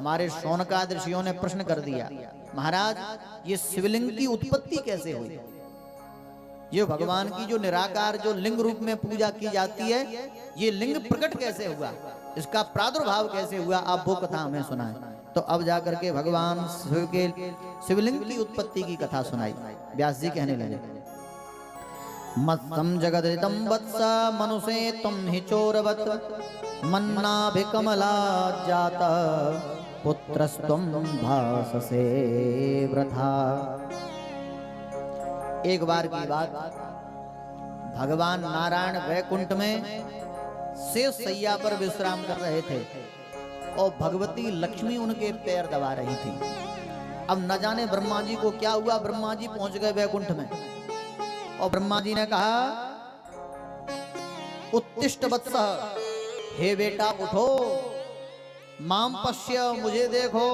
हमारे शौनकादि ऋषियों ने प्रश्न कर दिया, महाराज ये शिवलिंग की उत्पत्ति कैसे हुई? ये भगवान की जो निराकार जो लिंग रूप में पूजा की जाती है, ये लिंग प्रकट कैसे हुआ, इसका प्रादुर्भाव कैसे हुआ, आप वो कथा हमें सुनाएं। तो अब जाकर के भगवान शिव के शिवलिंग की उत्पत्ति की कथा सुनाई। व्यास जी कहने लगे, मत्सम जगदिदं वत्स मनुषे तुम हि चोरवत मन्नाभिकमला जाता पुत्रस्त्वं भाससे वृथा। एक बार की बात, भगवान नारायण वैकुंठ में शेष सैया पर विश्राम कर रहे थे और भगवती लक्ष्मी उनके पैर दबा रही थी। अब न जाने ब्रह्मा जी को क्या हुआ, ब्रह्मा जी पहुंच गए वैकुंठ में और ब्रह्मा जी ने कहा, उत्तिष्ठ वत्स, हे बेटा उठो, माम पश्य, मुझे देखो,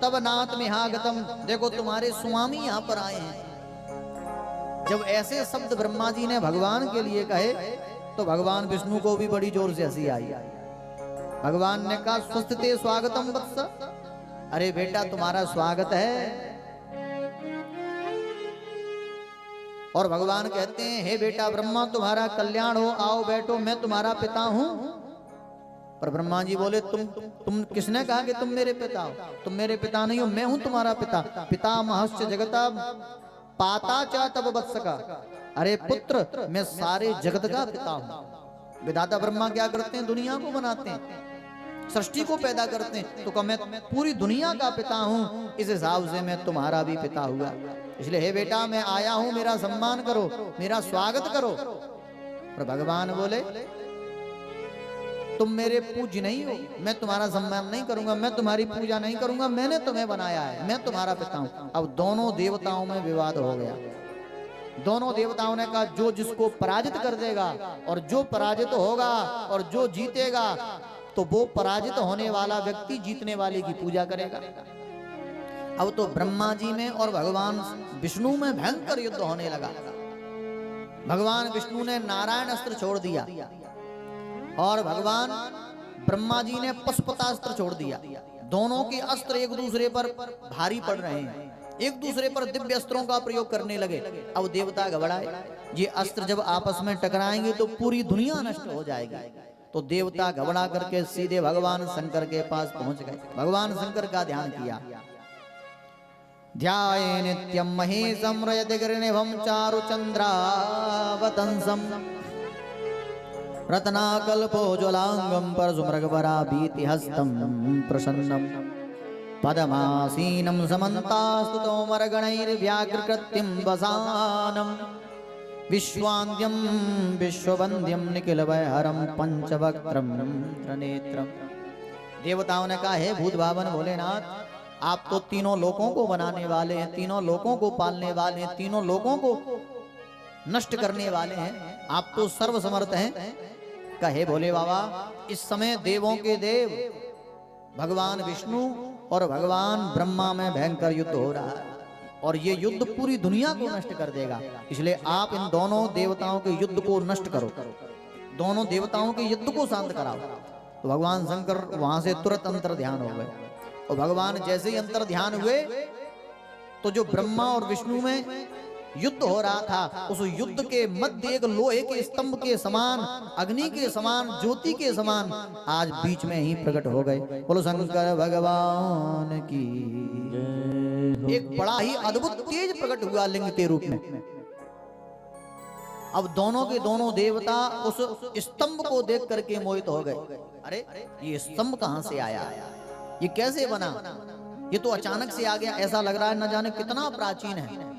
तब नाथ मिहागतम, देखो तुम्हारे स्वामी यहां पर आए हैं। जब ऐसे शब्द ब्रह्मा जी ने भगवान के लिए कहे तो भगवान विष्णु को भी बड़ी जोर से हंसी आई। भगवान ने कहा, स्वस्तिते स्वागतम वत्स, अरे बेटा तुम्हारा स्वागत है। और भगवान कहते हैं, हे बेटा ब्रह्मा तुम्हारा कल्याण हो, आओ बैठो, मैं तुम्हारा पिता हूं। पर ब्रह्मा जी बोले, तुम किसने कहा कि तुम मेरे पिता हो? तुम मेरे पिता नहीं हो, मैं हूं तुम्हारा पिता। पिता महश्च जगता पाता चा तब वत्स का, अरे पुत्र मैं सारे जगत का पिता हूं। विधाता ब्रह्मा क्या करते हैं, दुनिया को बनाते हैं, सृष्टि को पैदा करते हैं, तो मैं पूरी दुनिया का पिता हूं, इस हिसाब से मैं तुम्हारा भी पिता हुआ। इसलिए हे बेटा मैं आया हूं, मेरा सम्मान करो, मेरा स्वागत करो। पर भगवान बोले, तुम मेरे पूज्य नहीं हो, मैं तुम्हारा सम्मान नहीं करूंगा, मैं तुम्हारी पूजा नहीं करूंगा, मैंने तुम्हें बनाया है, मैं तुम्हारा पिता हूं। अब दोनों देवताओं में विवाद हो गया। दोनों देवताओं ने कहा, जो जिसको पराजित कर देगा और जो पराजित होगा और जो जीतेगा, तो वो पराजित होने वाला व्यक्ति जीतने वाले की पूजा करेगा। अब तो ब्रह्मा जी में और भगवान विष्णु में भयंकर युद्ध होने लगा। भगवान विष्णु ने नारायण अस्त्र छोड़ दिया और भगवान ब्रह्मा जी ने पशुपतास्त्र छोड़ दिया। दोनों के अस्त्र एक दूसरे पर भारी पड़ रहे हैं, एक दूसरे पर दिव्य अस्त्रों का प्रयोग करने लगे। अब देवता घबराए, ये अस्त्र जब आपस में टकराएंगे तो पूरी दुनिया नष्ट हो जाएगी। तो देवता घबरा करके सीधे भगवान शंकर के पास पहुंच गए। भगवान शंकर का ध्यान किया, ध्याये नित्यं महेशं रजतगिरिनिभं चारुचंद्रावतंसं रत्नाकल्पोज्ज्वलांगं परशुमृगपराभीतिहस्तं प्रसन्नं पदमासीनं समन्तास्तुतोमरगणैर्व्याघ्रकृत्यं वसानं विश्वान्त्यं विश्ववन्द्यं निखिलभयहरं पंचवक्त्रं त्रिनेत्रं। देवताओं ने कहा, हे भूत भावन भोलेनाथ, आप तो तीनों लोकों को बनाने वाले हैं, तीनों लोकों को पालने वाले हैं, तीनों लोकों को नष्ट करने वाले हैं, आप तो सर्वसमर्थ हैं। कहे भोले बाबा, इस समय देवों के देव भगवान विष्णु और भगवान ब्रह्मा में भयंकर युद्ध हो रहा है और ये युद्ध पूरी दुनिया को नष्ट कर देगा। इसलिए आप इन दोनों देवताओं के युद्ध को नष्ट करो, दोनों देवताओं के युद्ध को शांत कराओ। तो भगवान शंकर वहां से तुरंत अंतर ध्यान हो गए और भगवान जैसे ही अंतर ध्यान हुए तो जो ब्रह्मा और विष्णु में युद्ध हो रहा था, उस युद्ध के मध्य एक लोहे के स्तंभ के समान, अग्नि के समान, ज्योति के समान आज बीच में ही प्रकट हो गए। बोलो शंकर भगवान की। एक बड़ा ही अद्भुत तेज प्रकट हुआ लिंग के रूप में। अब दोनों के दोनों देवता उस स्तंभ को देख करके मोहित हो गए। अरे ये स्तंभ कहां से आया, ये कैसे बना, ये तो अचानक से आ गया, ऐसा लग रहा है न जाने कितना प्राचीन है।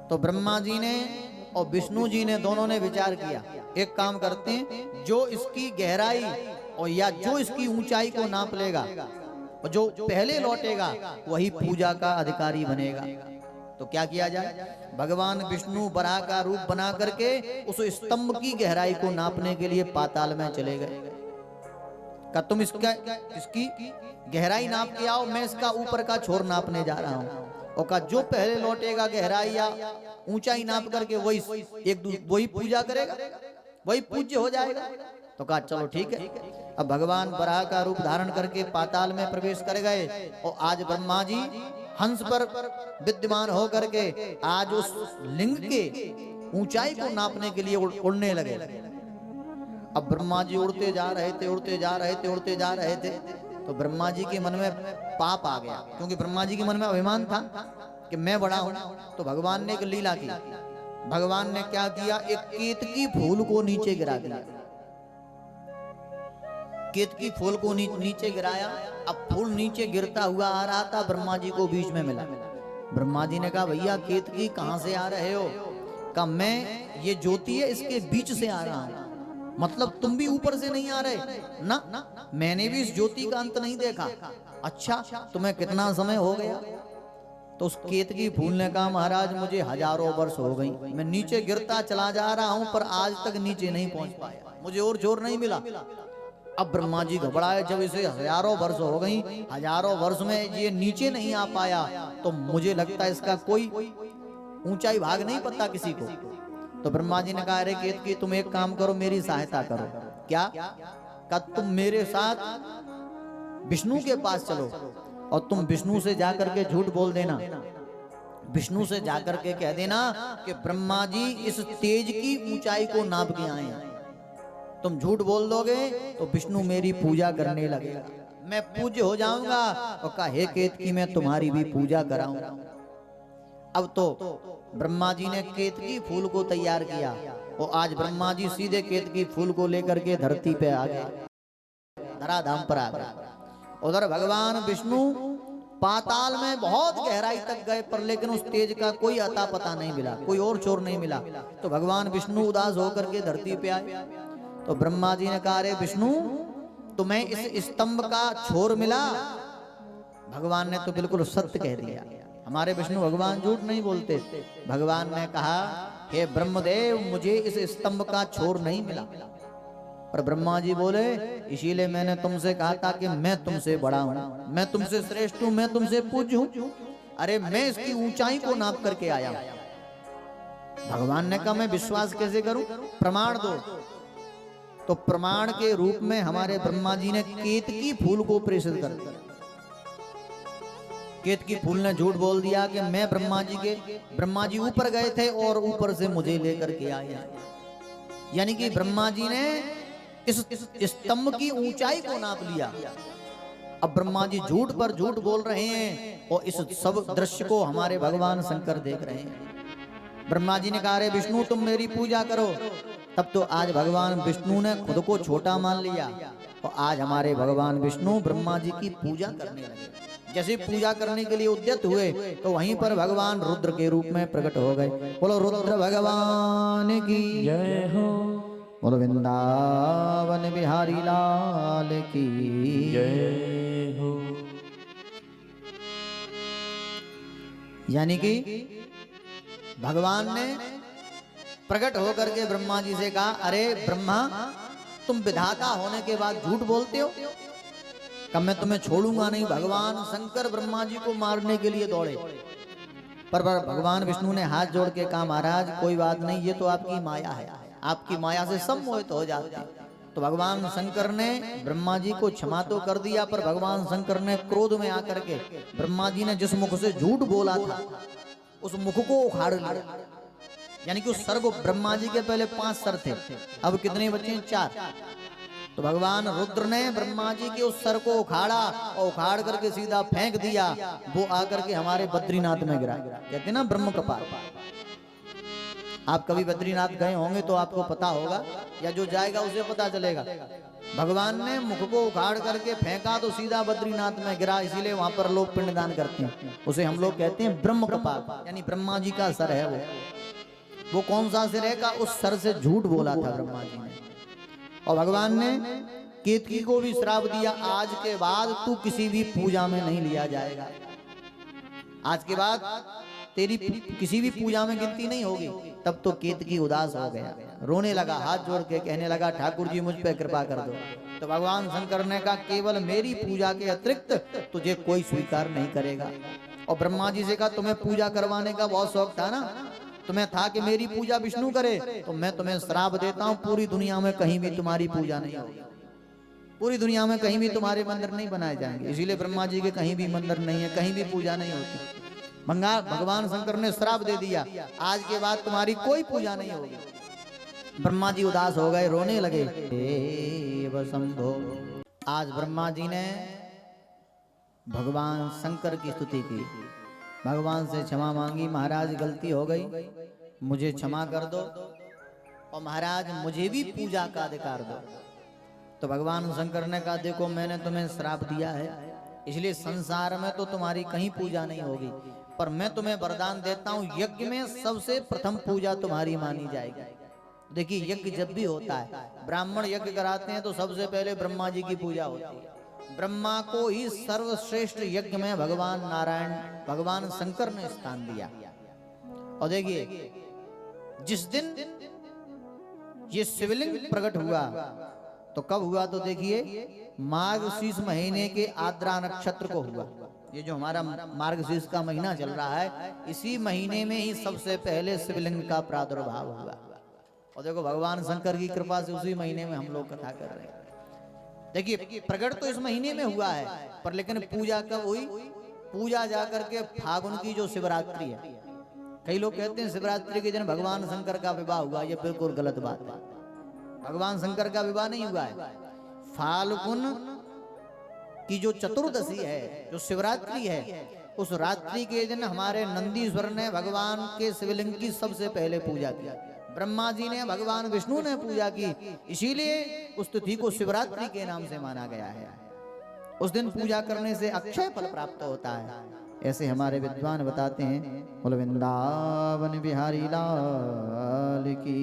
तो ब्रह्मा जी ने और विष्णु जी ने दोनों ने विचार किया, एक काम करते हैं, जो इसकी गहराई और या जो इसकी ऊंचाई को नाप लेगा और जो पहले लौटेगा वही पूजा का अधिकारी बनेगा। तो क्या किया जाए, भगवान विष्णु बराह का रूप बना करके उस स्तंभ की गहराई को नापने के लिए पाताल में चले गए। का तुम इसकी गहराई नाप के आओ, मैं इसका ऊपर का छोर नापने जा रहा हूं। और का जो पहले लौटेगा गहराई या ऊंचाई नाप करके वही पूजा करेगा, वही पूज्य हो जाएगा। तो कहा चलो ठीक है। अब भगवान वराह का रूप धारण करके पाताल में प्रवेश कर गए और आज ब्रह्मा जी हंस पर विद्यमान होकर के आज उस लिंग के ऊंचाई को नापने के लिए उड़ने लगे। अब ब्रह्मा जी उड़ते जा रहे थे, उड़ते जा रहे थे, उड़ते जा रहे थे, तो ब्रह्मा जी के मन में पाप आ गया, क्योंकि ब्रह्मा जी के मन में अभिमान था कि मैं बड़ा हूं। तो भगवान ने एक लीला की। भगवान ने क्या किया, एक केतकी फूल को नीचे गिरा दिया। केतकी फूल को नीचे गिराया। अब फूल नीचे गिरता हुआ आ रहा था, ब्रह्मा जी को बीच में मिला। ब्रह्मा जी ने कहा भैया केतकी कहां से आ रहे हो? कहा मैं ये ज्योति है इसके बीच से आ रहा हूं। मतलब तुम भी ऊपर से नहीं आ रहे ना? मैंने भी इस ज्योति का अंत नहीं देखा। अच्छा तुम्हें कितना समय हो गया? तो उस केतकी फूल ने कहा महाराज मुझे हजारों वर्ष हो गई, मैं नीचे गिरता चला जा रहा हूं पर आज तक नीचे नहीं पहुंच पाया, मुझे और जोर नहीं मिला। अब ब्रह्मा जी घबराए, जब इसे हजारों वर्ष हो गई, हजारों वर्ष में ये नीचे नहीं आ पाया तो मुझे लगता है इसका कोई ऊंचाई भाग नहीं पता किसी को। तो ब्रह्मा जी ने कहा अरे केतकी तुम एक काम करो, मेरी सहायता करो। क्या? का तुम मेरे साथ विष्णु के पास चलो और तुम विष्णु से जाकर के झूठ बोल देना। विष्णु से जाकर के कह देना कि ब्रह्मा जी इस तेज की ऊंचाई को नाप के आए हैं। तुम झूठ बोल दोगे तो विष्णु मेरी पूजा करने लगेगा, मैं पूज्य हो जाऊंगा। और कहा हे केतकी मैं तुम्हारी भी पूजा कराऊंगा। अब तो ब्रह्मा जी ने केतकी फूल को तैयार किया और आज ब्रह्मा जी सीधे केतकी फूल को लेकर के धरती पे आ गए, धराधाम पर आ गए। उधर भगवान विष्णु पाताल में बहुत गहराई तक गए पर लेकिन उस तेज का कोई अता पता नहीं मिला, कोई और चोर नहीं मिला। तो भगवान विष्णु उदास होकर के धरती पे आए। तो ब्रह्मा जी ने कहा अरे विष्णु तुम्हें इस स्तंभ का छोर मिला? भगवान ने तो बिल्कुल सत्य कह दिया। हमारे विष्णु भगवान झूठ नहीं बोलते। भगवान ने कहा हे ब्रह्मदेव मुझे इस स्तंभ का छोर नहीं मिला। पर ब्रह्मा जी बोले इसीलिए मैंने तुमसे कहा था कि मैं तुमसे बड़ा हूं, मैं तुमसे श्रेष्ठ हूं, मैं तुमसे पूज्य हूं। अरे मैं इसकी ऊंचाई को नाप करके आया। भगवान ने कहा मैं विश्वास कैसे करूं? प्रमाण दो। तो प्रमाण के रूप में हमारे ब्रह्मा जी ने केतकी फूल को प्रेषित कर दिया। केतकी फूल ने झूठ बोल दिया कि मैं ब्रह्मा जी ऊपर गए थे और ऊपर से मुझे लेकर के आए। यानी कि ब्रह्मा जी ने इस स्तंभ की ऊंचाई को नाप लिया। अब ब्रह्मा जी झूठ पर झूठ बोल रहे हैं और इस सब दृश्य को हमारे भगवान शंकर देख रहे हैं। ब्रह्मा जी ने कहा अरे विष्णु तुम मेरी पूजा करो। तब तो आज भगवान विष्णु ने खुद को छोटा मान लिया और आज हमारे भगवान विष्णु ब्रह्मा जी की पूजा करने लगे। जैसे पूजा करने के लिए उद्यत हुए तो वहीं पर भगवान रुद्र के रूप में प्रकट हो गए। बोलो रुद्र भगवान की जय हो, बोलो वृंदावन बिहारी लाल की जय हो। यानी कि भगवान ने प्रकट होकर के ब्रह्मा जी से कहा अरे ब्रह्मा तुम विधाता होने के बाद झूठ बोलते हो, कब मैं तुम्हें छोड़ूंगा नहीं। भगवान शंकर ब्रह्मा जी को मारने के लिए दौड़े पर भगवान विष्णु ने हाथ जोड़ के कहा महाराज कोई बात नहीं, ये तो आपकी माया है, आपकी माया से सब मोहित हो जाते हैं। तो भगवान शंकर ने ब्रह्मा जी को क्षमा तो कर दिया पर भगवान शंकर ने क्रोध में आकर के ब्रह्मा जी ने जिस मुख से झूठ बोला था उस मुख को उखाड़ लिया। यानी कि उस सर को, ब्रह्मा जी के पहले 5 सर थे, अब कितने बचे? 4। तो भगवान रुद्र ने ब्रह्मा जी के उस सर को उखाड़ा और उखाड़ करके सीधा फेंक दिया। वो आकर के हमारे बद्रीनाथ में गिरा। कहते ना ब्रह्म कपाल। आप कभी बद्रीनाथ गए होंगे तो आपको पता होगा, या जो जाएगा उसे पता चलेगा। भगवान ने मुख को उखाड़ करके फेंका तो सीधा बद्रीनाथ में गिरा, इसीलिए वहां पर लोग पिंडदान करते हैं। उसे हम लोग कहते हैं ब्रह्म कपाल, यानी ब्रह्मा जी का सर है वो कौन सा सिर है का उस सर से झूठ बोला था ब्रह्मा जी ने। और भगवान ने केतकी को भी श्राप दिया, आज के बाद तू किसी भी पूजा में नहीं लिया जाएगा, आज के बाद तेरी किसी भी पूजा में गिनती नहीं होगी। तब तो केतकी उदास हो गया, रोने लगा, हाथ जोड़ के कहने लगा ठाकुर जी मुझ पे कृपा कर दो। तो भगवान शंकर ने कहा केवल मेरी पूजा के अतिरिक्त तुझे कोई स्वीकार नहीं करेगा। और ब्रह्मा जी से कहा तुम्हें पूजा करवाने का बहुत शौक था ना, तुम्हें था कि मेरी पूजा विष्णु करे, तो मैं तुम्हें श्राप देता हूं, पूरी दुनिया में कहीं भी तुम्हारी पूजा नहीं होगी, पूरी दुनिया में कहीं भी तुम्हारे मंदिर नहीं बनाए जाएंगे। इसीलिए ब्रह्मा जी के कहीं भी मंदिर नहीं है, कहीं भी पूजा नहीं होती। भगवान शंकर ने श्राप दे दिया, आज के बाद तुम्हारी कोई पूजा नहीं होगी। ब्रह्मा जी उदास हो गए, रोने लगे। शंभो, आज ब्रह्मा जी ने भगवान शंकर की स्तुति की, भगवान से क्षमा मांगी, महाराज गलती हो गई, मुझे क्षमा कर दो, और महाराज मुझे भी पूजा का अधिकार दो। तो भगवान शंकर ने कहा, देखो मैंने तुम्हें श्राप दिया है, इसलिए संसार में तो तुम्हारी कहीं पूजा नहीं होगी, पर मैं तुम्हें वरदान देता हूं, यज्ञ में सबसे प्रथम पूजा तुम्हारी मानी जाएगी। देखिए यज्ञ जब भी होता है, ब्राह्मण यज्ञ कराते हैं तो सबसे पहले ब्रह्मा जी की पूजा होती है। ब्रह्मा को ही सर्वश्रेष्ठ यज्ञ में भगवान नारायण, भगवान शंकर ने स्थान दिया। और देखिए जिस दिन ये शिवलिंग प्रकट हुआ, तो कब हुआ, तो देखिए मार्गशीर्ष महीने के आद्रा नक्षत्र को हुआ। ये जो हमारा मार्गशीर्ष का महीना चल रहा है, इसी महीने में ही सबसे पहले शिवलिंग का प्रादुर्भाव हुआ। और देखो भगवान शंकर की कृपा से उसी महीने में हम लोग कथा कर रहे हैं। देखिए प्रकट तो इस महीने में हुआ है, पर लेकिन पूजा कब हुई, पूजा जाकर के फागुन की जो शिवरात्रि है। कई लोग कहते हैं शिवरात्रि के दिन भगवान शंकर का विवाह हुआ, ये बिल्कुल गलत बात है। भगवान शंकर का विवाह नहीं हुआ है। फाल्गुन की जो चतुर्दशी है, जो शिवरात्रि है, उस रात्रि के दिन हमारे नंदीश्वर ने भगवान के शिवलिंग की सबसे पहले पूजा की। ब्रह्मा जी ने, भगवान विष्णु ने पूजा की, इसीलिए उस तिथि को शिवरात्रि के नाम से माना गया है। उस दिन पूजा करने से अक्षय फल प्राप्त होता है, ऐसे हमारे विद्वान बताते हैं। बोलो वृंदावन बिहारी लाल की।